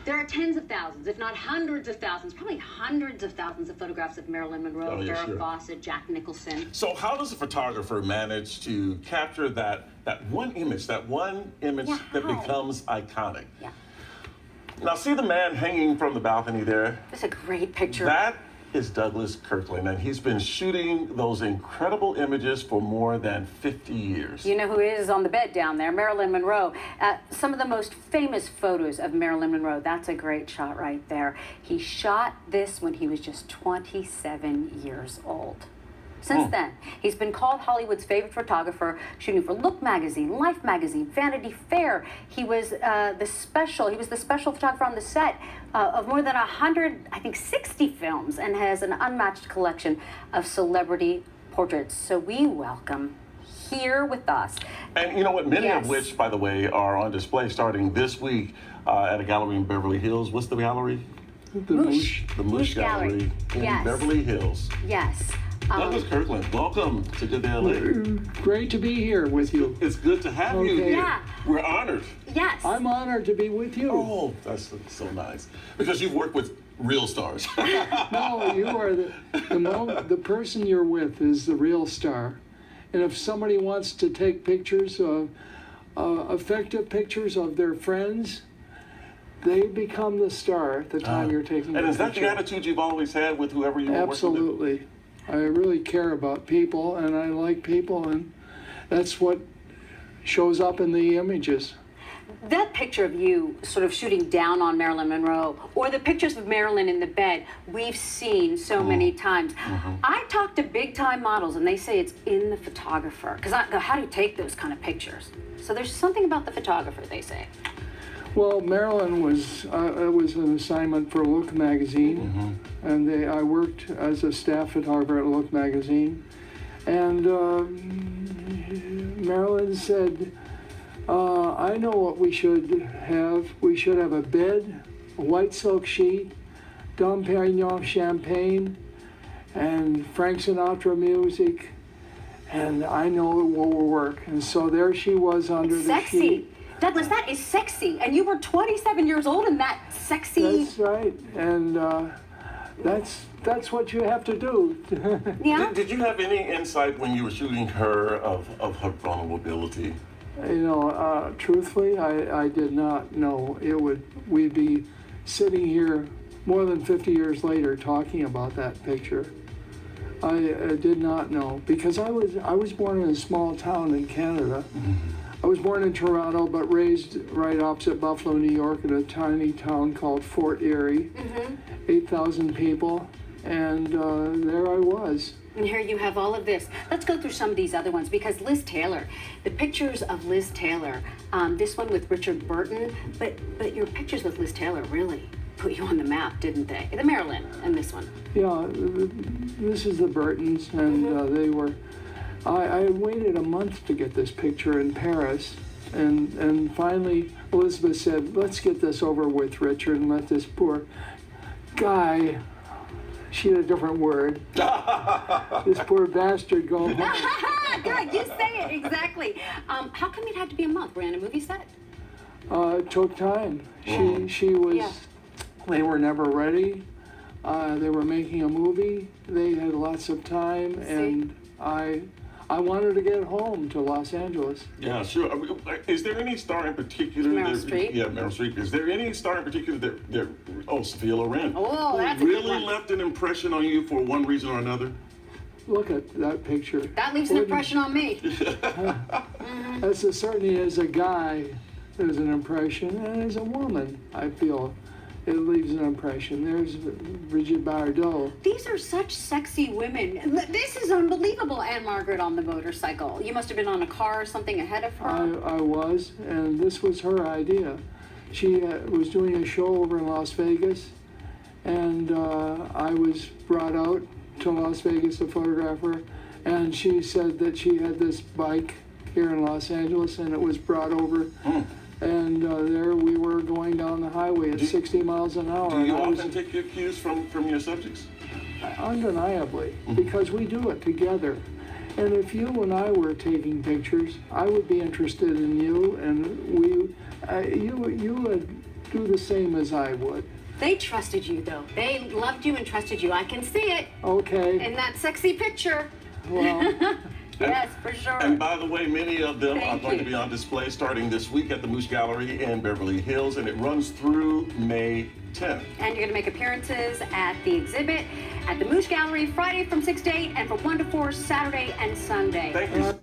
There are tens of thousands, if not hundreds of thousands, probably hundreds of thousands of photographs of Marilyn Monroe, Farrah Fawcett, Jack Nicholson. So how does a photographer manage to capture that one image that becomes iconic? Yeah. Now, see the man hanging from the balcony there? That's a great picture. That is Douglas Kirkland, and he's been shooting those incredible images for more than 50 years. You know who is on the bed down there? Marilyn Monroe. Some of the most famous photos of Marilyn Monroe. That's a great shot right there. He shot this when he was just 27 years old. Since then, he's been called Hollywood's favorite photographer, shooting for Look magazine, Life magazine, Vanity Fair. He was the special photographer on the set of more than 60 films, and has an unmatched collection of celebrity portraits. So we welcome here with us. And you know what? Many of which, by the way, are on display starting this week at a gallery in Beverly Hills. What's the gallery? The Moosh Gallery in Beverly Hills. Yes. Douglas Kirkland, welcome to Good Day LA. Great to be here with you. It's good to have you here. Yeah. We're honored. Yes. I'm honored to be with you. Oh, that's so nice. Because you've worked with real stars. No, you are the person you're with is the real star. And if somebody wants to take pictures of effective pictures of their friends, they become the star at the time you're taking the picture. And is that the attitude you've always had with whoever you were working with? Absolutely. I really care about people, and I like people, and that's what shows up in the images. That picture of you sort of shooting down on Marilyn Monroe, or the pictures of Marilyn in the bed, we've seen so many times. I talk to big-time models, and they say it's in the photographer. Because I go, how do you take those kind of pictures? So there's something about the photographer, they say. Well, Marilyn was it was an assignment for Look magazine, and I worked as a staff photographer at Look magazine, and Marilyn said, I know what we should have. We should have a bed, a white silk sheet, Dom Perignon champagne, and Frank Sinatra music, and I know it will work. And so there she was under the sheet. Douglas, that is sexy. And you were 27 years old and that sexy. That's right. And that's what you have to do. Yeah. Did you have any insight when you were shooting her of her vulnerability? You know, truthfully, I did not know we'd be sitting here more than 50 years later talking about that picture. I did not know, because I was born in a small town in Canada. I was born in Toronto, but raised right opposite Buffalo, New York, in a tiny town called Fort Erie, 8,000 people, and there I was. And here you have all of this. Let's go through some of these other ones, because Liz Taylor, the pictures of Liz Taylor, this one with Richard Burton, but your pictures with Liz Taylor really put you on the map, didn't they? The Marilyn and this one. Yeah, this is the Burtons, and they were. I waited a month to get this picture in Paris, and finally Elizabeth said, let's get this over with, Richard, and let this poor guy, she had a different word, this poor bastard go home. Good, you say it, exactly. How come it had to be a month? We're in a movie set? It took time. She was, they were never ready. They were making a movie. They had lots of time, and I wanted to get home to Los Angeles. Yeah, sure. Is there any star in particular? Meryl Streep? Yeah, Meryl Streep. Is there any star in particular that Sophia Loren. Oh, that's really left an impression on you for one reason or another? Look at that picture. That leaves an impression on me. Certainly as a guy, there's an impression, and as a woman, I feel it leaves an impression. There's Brigitte Bardot. These are such sexy women. This is unbelievable. Anne Margaret on the motorcycle. You must have been on a car or something ahead of her. I was, and this was her idea. She was doing a show over in Las Vegas, and I was brought out to Las Vegas to photograph her, and she said that she had this bike here in Los Angeles, and it was brought over. And there we were going down the highway at 60 miles an hour. Do you often take your cues from your subjects? Undeniably, because we do it together. And if you and I were taking pictures, I would be interested in you, and you would do the same as I would. They trusted you, though. They loved you and trusted you. I can see it Okay. in that sexy picture. Well, Yes, for sure. And by the way, many of them are Thank going to you. be on display starting this week at the Moose Gallery in Beverly Hills, and it runs through May 10th. And you're going to make appearances at the exhibit at the Moose Gallery Friday from 6 to 8 and from 1 to 4 Saturday and Sunday. Thank you.